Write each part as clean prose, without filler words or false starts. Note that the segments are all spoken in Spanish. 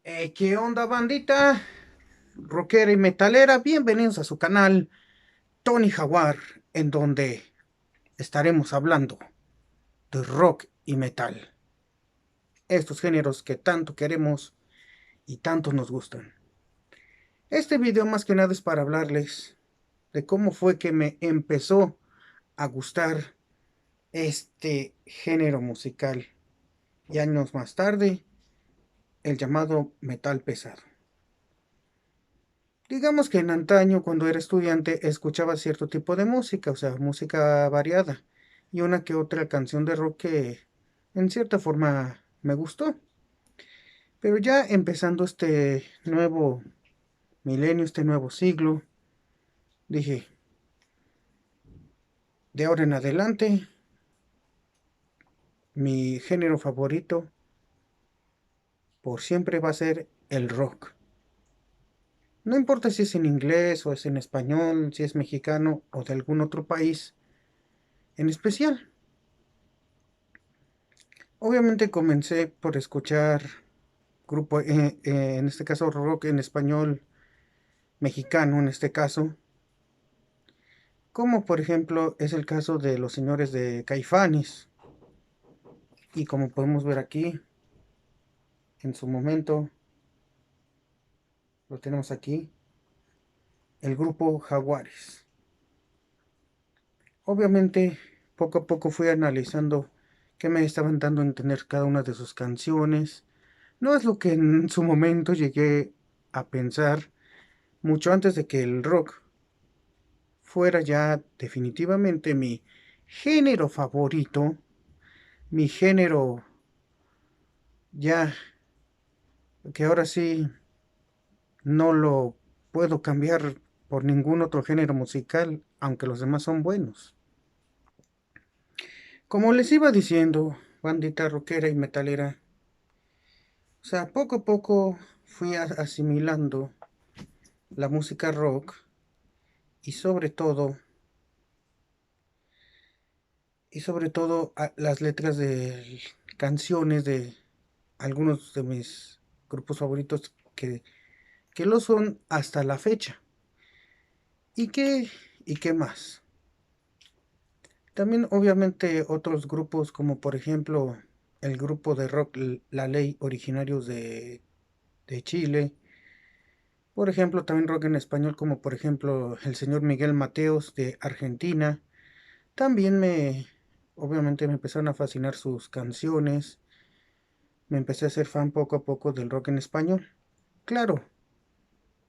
¿Qué onda, bandita? Rockera y metalera, bienvenidos a su canal Tony Jaguar, en donde estaremos hablando de rock y metal, estos géneros que tanto queremos y tanto nos gustan. Este video más que nada es para hablarles de cómo fue que me empezó a gustar este género musical y años más tarde el llamado metal pesado. Digamos que en antaño, cuando era estudiante, escuchaba cierto tipo de música, o sea, música variada, y una que otra canción de rock que en cierta forma me gustó. Pero ya empezando este nuevo milenio, este nuevo siglo, dije, de ahora en adelante, mi género favorito por siempre va a ser el rock. No importa si es en inglés o es en español, si es mexicano o de algún otro país en especial. Obviamente comencé por escuchar grupo, en este caso rock en español mexicano, en este caso, como por ejemplo es el caso de los señores de Caifanes, y como podemos ver aquí, en su momento, lo tenemos aquí, el grupo Jaguares. Obviamente, poco a poco fui analizando qué me estaban dando a entender cada una de sus canciones. No es lo que en su momento llegué a pensar mucho antes de que el rock fuera ya definitivamente mi género favorito, mi género ya que ahora sí no lo puedo cambiar por ningún otro género musical, aunque los demás son buenos. Como les iba diciendo, bandita rockera y metalera, o sea, poco a poco fui asimilando la música rock y sobre todo las letras de canciones de algunos de mis grupos favoritos que lo son hasta la fecha. ¿Y qué más? También obviamente otros grupos como por ejemplo el grupo de rock La Ley originarios de Chile. Por ejemplo también rock en español como por ejemplo el señor Miguel Mateos de Argentina. También obviamente me empezaron a fascinar sus canciones. Me empecé a ser fan poco a poco del rock en español. Claro,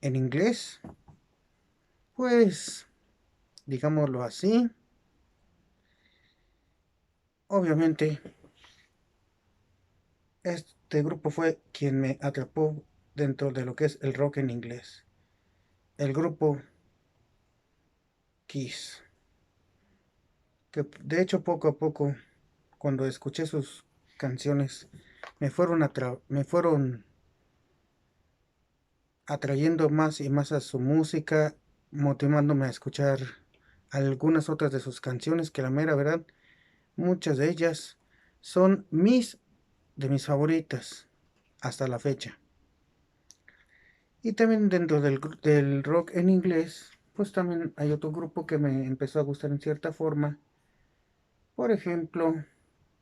en inglés, pues digámoslo así. Obviamente, este grupo fue quien me atrapó dentro de lo que es el rock en inglés. El grupo Kiss, que de hecho poco a poco, cuando escuché sus canciones, me fueron atrayendo más y más a su música, motivándome a escuchar algunas otras de sus canciones, que la mera verdad, muchas de ellas son de mis favoritas hasta la fecha. Y también dentro del rock en inglés, pues también hay otro grupo que me empezó a gustar en cierta forma. Por ejemplo,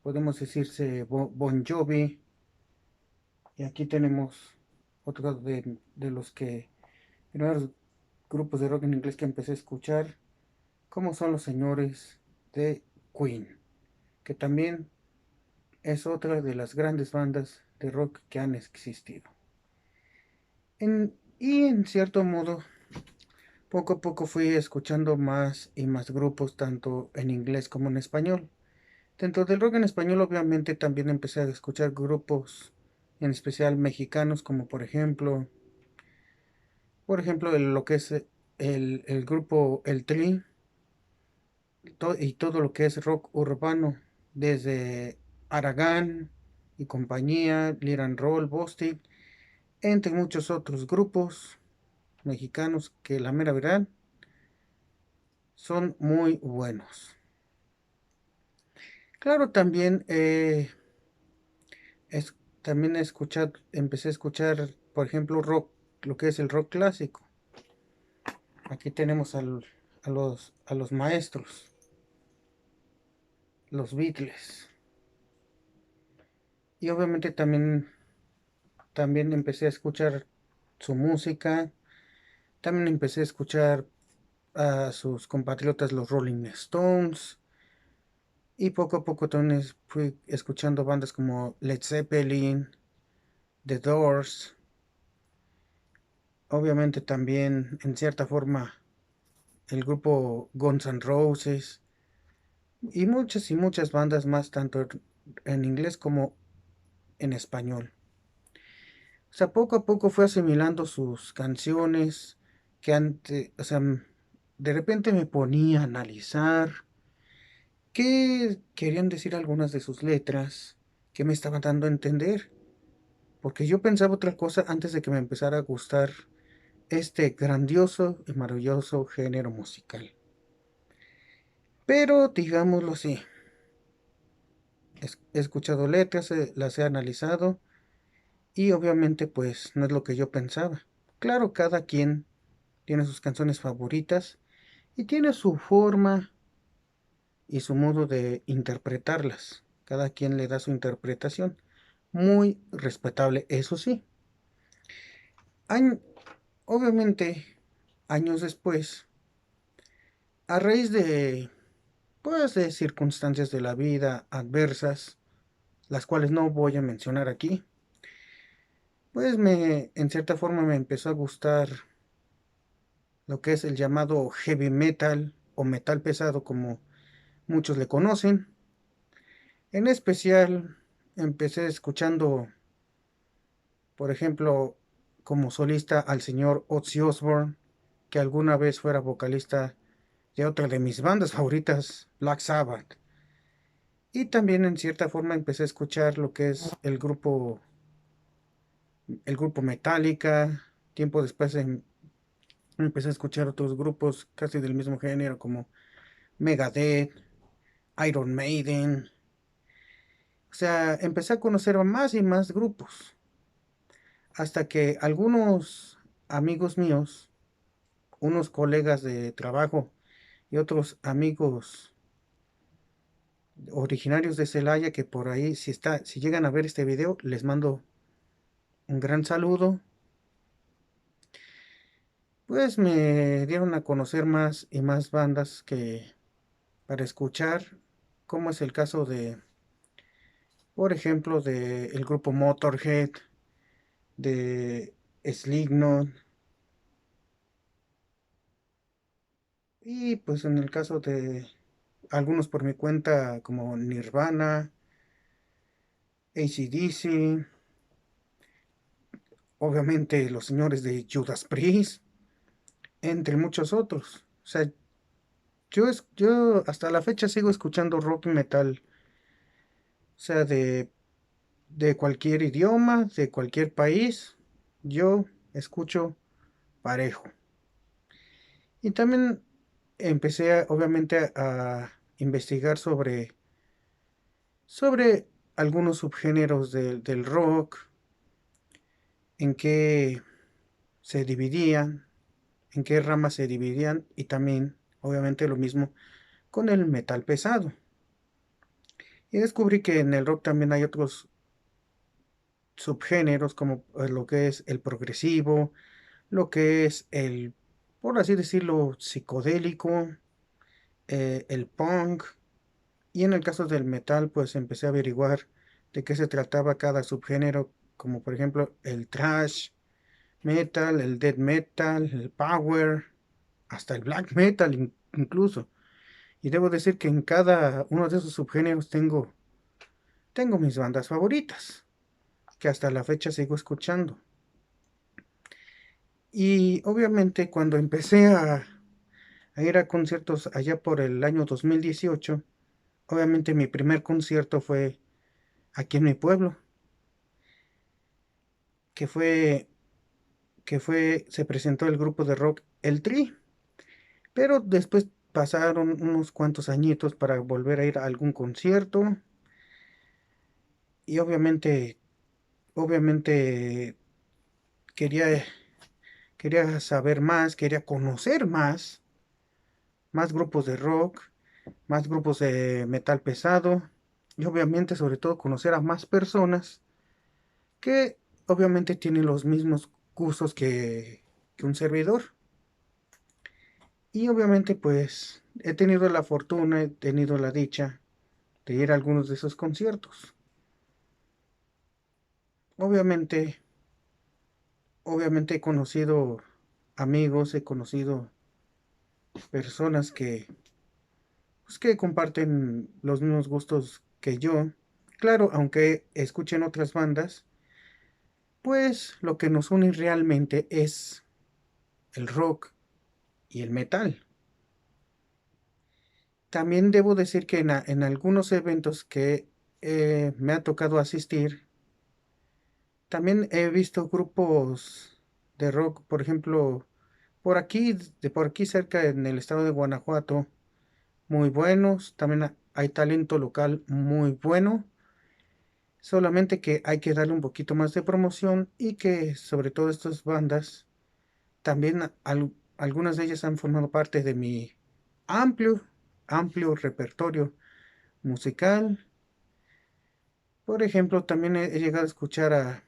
podemos decirse Bon Jovi. Y aquí tenemos otro de los primeros grupos de rock en inglés que empecé a escuchar, como son los señores de Queen, que también es otra de las grandes bandas de rock que han existido. Y en cierto modo, poco a poco fui escuchando más y más grupos, tanto en inglés como en español. Dentro del rock en español, obviamente, también empecé a escuchar grupos, en especial mexicanos, como por ejemplo, lo que es el grupo El Tri, y todo lo que es rock urbano, desde Aragán y compañía, Liran Roll, Bostik, entre muchos otros grupos mexicanos que la mera verdad son muy buenos. Claro, también también empecé a escuchar, por ejemplo, rock, lo que es el rock clásico. Aquí tenemos a los maestros, los Beatles. Y obviamente también empecé a escuchar su música. También empecé a escuchar a sus compatriotas, los Rolling Stones. Y poco a poco también fui escuchando bandas como Led Zeppelin, The Doors. Obviamente también, en cierta forma, el grupo Guns N' Roses. Y muchas bandas más, tanto en inglés como en español. O sea, poco a poco fue asimilando sus canciones que antes, o sea, de repente me ponía a analizar qué querían decir algunas de sus letras, qué me estaban dando a entender, porque yo pensaba otra cosa antes de que me empezara a gustar este grandioso y maravilloso género musical. Pero digámoslo así, he escuchado letras, las he analizado y obviamente pues no es lo que yo pensaba. Claro, cada quien tiene sus canciones favoritas y tiene su forma y su modo de interpretarlas. Cada quien le da su interpretación. Muy respetable, eso sí. Añ- Obviamente, años después, a raíz de, pues, de circunstancias de la vida adversas, las cuales no voy a mencionar aquí, pues en cierta forma me empezó a gustar lo que es el llamado heavy metal o metal pesado, como muchos le conocen. En especial, empecé escuchando, por ejemplo, como solista al señor Ozzy Osbourne, que alguna vez fuera vocalista de otra de mis bandas favoritas, Black Sabbath. Y también en cierta forma empecé a escuchar lo que es el grupo Metallica. Tiempo después empecé a escuchar otros grupos casi del mismo género como Megadeth, Iron Maiden. O sea, empecé a conocer a más y más grupos, hasta que algunos amigos míos, unos colegas de trabajo y otros amigos originarios de Celaya que por ahí, si llegan a ver este video, les mando un gran saludo, pues me dieron a conocer más y más bandas que para escuchar, como es el caso de, por ejemplo, de el grupo Motorhead, de Slipknot, y pues en el caso de algunos por mi cuenta como Nirvana, AC/DC, obviamente los señores de Judas Priest, entre muchos otros. O sea, yo hasta la fecha sigo escuchando rock y metal, o sea, de cualquier idioma, de cualquier país, yo escucho parejo. Y también empecé obviamente a investigar sobre algunos subgéneros del rock, en qué se dividían, en qué ramas se dividían y también obviamente lo mismo con el metal pesado. Y descubrí que en el rock también hay otros subgéneros como lo que es el progresivo, lo que es por así decirlo, psicodélico, el punk. Y en el caso del metal, pues empecé a averiguar de qué se trataba cada subgénero, como por ejemplo el thrash metal, el death metal, el power, hasta el black metal incluso. Y debo decir que en cada uno de esos subgéneros tengo mis bandas favoritas, que hasta la fecha sigo escuchando. Y obviamente cuando empecé a ir a conciertos allá por el año 2018, obviamente mi primer concierto fue aquí en mi pueblo, que fue, se presentó el grupo de rock El Tri, pero después pasaron unos cuantos añitos para volver a ir a algún concierto y obviamente obviamente quería, quería saber más, quería conocer más grupos de rock, más grupos de metal pesado y obviamente sobre todo conocer a más personas que obviamente tienen los mismos gustos que un servidor. Y obviamente pues he tenido la fortuna, he tenido la dicha de ir a algunos de esos conciertos. Obviamente, obviamente he conocido amigos, he conocido personas pues, que comparten los mismos gustos que yo. Claro, aunque escuchen otras bandas, pues lo que nos une realmente es el rock y el metal. También debo decir que en algunos eventos que me ha tocado asistir, también he visto grupos de rock, por ejemplo, por aquí cerca en el estado de Guanajuato, muy buenos. También hay talento local muy bueno, solamente que hay que darle un poquito más de promoción y que sobre todo estas bandas, también algunas de ellas han formado parte de mi amplio, amplio repertorio musical. Por ejemplo, también he llegado a escuchar a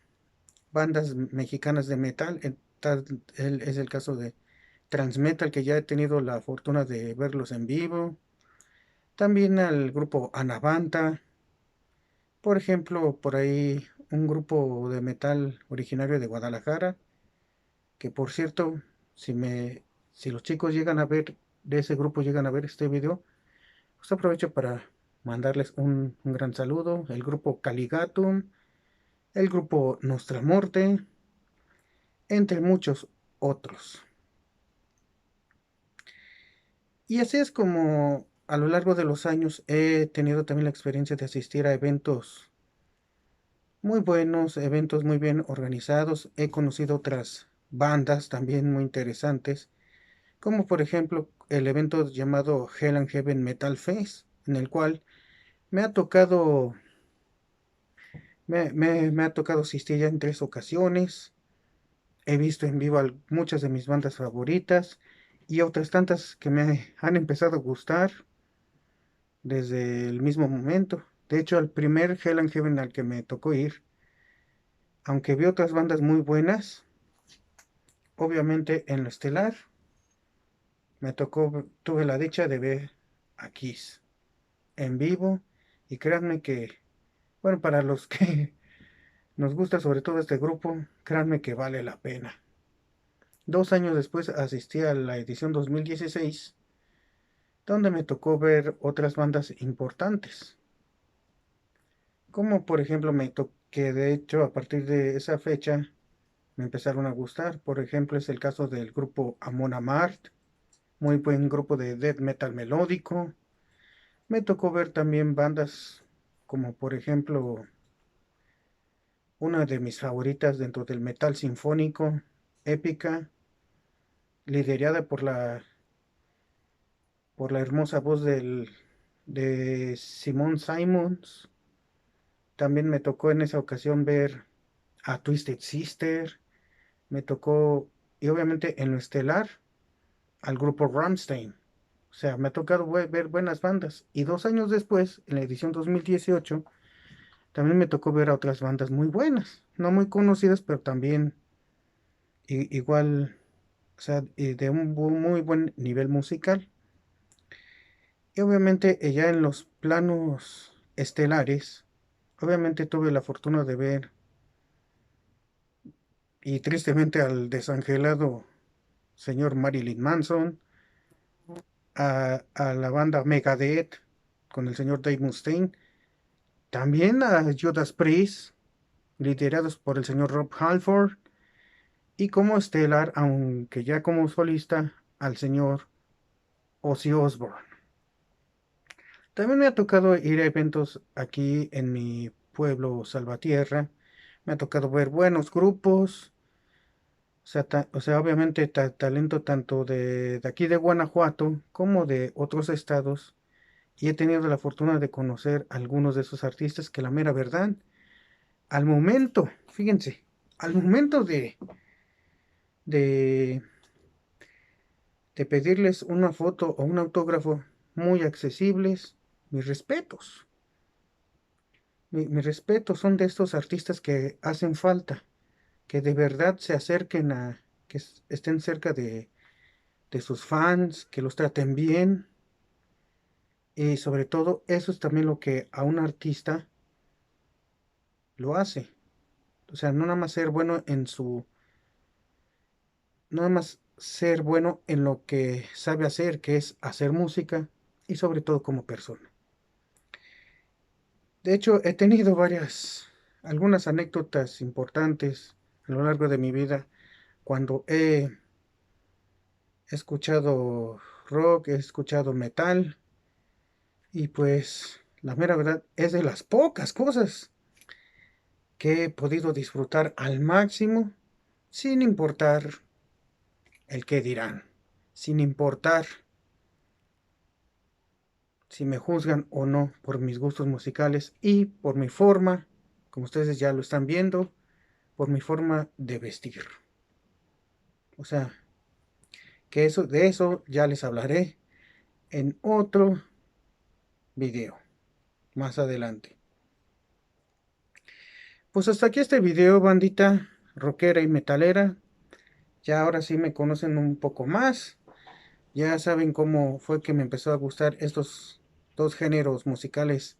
bandas mexicanas de metal. Es el caso de Transmetal, que ya he tenido la fortuna de verlos en vivo. También al grupo Anavanta. Por ejemplo, por ahí un grupo de metal originario de Guadalajara, que por cierto, si los chicos llegan a ver, de ese grupo llegan a ver este video, pues aprovecho para mandarles un gran saludo. El grupo Caligatum, el grupo Nostra Morte, entre muchos otros. Y así es como a lo largo de los años he tenido también la experiencia de asistir a eventos muy buenos, eventos muy bien organizados. He conocido otras bandas también muy interesantes, como por ejemplo el evento llamado Hell and Heaven Metal Fest, en el cual me ha tocado, me ha tocado asistir ya en 3 ocasiones. He visto en vivo muchas de mis bandas favoritas y otras tantas que me han empezado a gustar desde el mismo momento. De hecho, al primer Hell and Heaven al que me tocó ir, aunque vi otras bandas muy buenas, obviamente en lo estelar, tuve la dicha de ver a Kiss en vivo y créanme que, bueno, para los que nos gusta sobre todo este grupo, créanme que vale la pena. 2 años después asistí a la edición 2016, donde me tocó ver otras bandas importantes, como por ejemplo que de hecho a partir de esa fecha me empezaron a gustar. Por ejemplo, es el caso del grupo Amon Amarth, muy buen grupo de death metal melódico. Me tocó ver también bandas como por ejemplo una de mis favoritas dentro del metal sinfónico, Épica, liderada por la hermosa voz de Simon Simons. También me tocó en esa ocasión ver a Twisted Sister, me tocó, y obviamente en lo estelar, al grupo Rammstein. O sea, me ha tocado ver buenas bandas. Y 2 años después, en la edición 2018, también me tocó ver a otras bandas muy buenas, no muy conocidas, pero también igual, o sea, y de un muy buen nivel musical. Y obviamente ya en los planos estelares, obviamente tuve la fortuna de ver, y tristemente al desangelado señor Marilyn Manson, a la banda Megadeth con el señor Dave Mustaine, también a Judas Priest, liderados por el señor Rob Halford, y como estelar, aunque ya como solista, al señor Ozzy Osbourne. También me ha tocado ir a eventos aquí en mi pueblo Salvatierra. Me ha tocado ver buenos grupos, o sea, obviamente talento tanto de aquí de Guanajuato como de otros estados. Y he tenido la fortuna de conocer algunos de esos artistas que la mera verdad al momento, fíjense, al momento de, de pedirles una foto o un autógrafo muy accesibles, mis respetos. Mis respetos son de estos artistas que hacen falta, que de verdad se acerquen que estén cerca de sus fans, que los traten bien. Y sobre todo, eso es también lo que a un artista lo hace. O sea, no nada más ser bueno no nada más ser bueno en lo que sabe hacer, que es hacer música y sobre todo como persona. De hecho, he tenido algunas anécdotas importantes a lo largo de mi vida cuando he escuchado rock, he escuchado metal y pues la mera verdad es de las pocas cosas que he podido disfrutar al máximo sin importar el qué dirán, sin importar si me juzgan o no por mis gustos musicales y por mi forma, como ustedes ya lo están viendo, por mi forma de vestir. O sea, que de eso ya les hablaré en otro video más adelante. Pues hasta aquí este video, bandita rockera y metalera. Ya ahora sí me conocen un poco más. Ya saben cómo fue que me empezó a gustar estos dos géneros musicales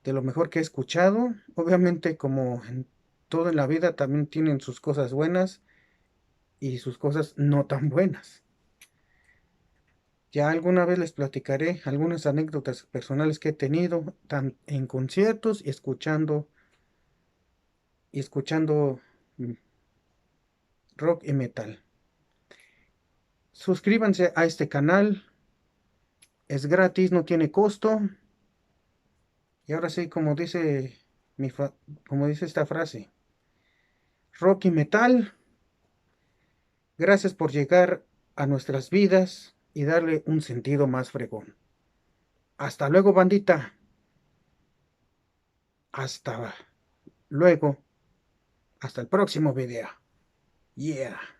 de lo mejor que he escuchado. Obviamente, como en todo en la vida, también tienen sus cosas buenas y sus cosas no tan buenas. Ya alguna vez les platicaré algunas anécdotas personales que he tenido en conciertos y escuchando rock y metal. Suscríbanse a este canal, es gratis, no tiene costo. Y ahora sí, como dice esta frase, rock y metal, gracias por llegar a nuestras vidas y darle un sentido más fregón. Hasta luego, bandita. Hasta luego. Hasta el próximo video. Yeah.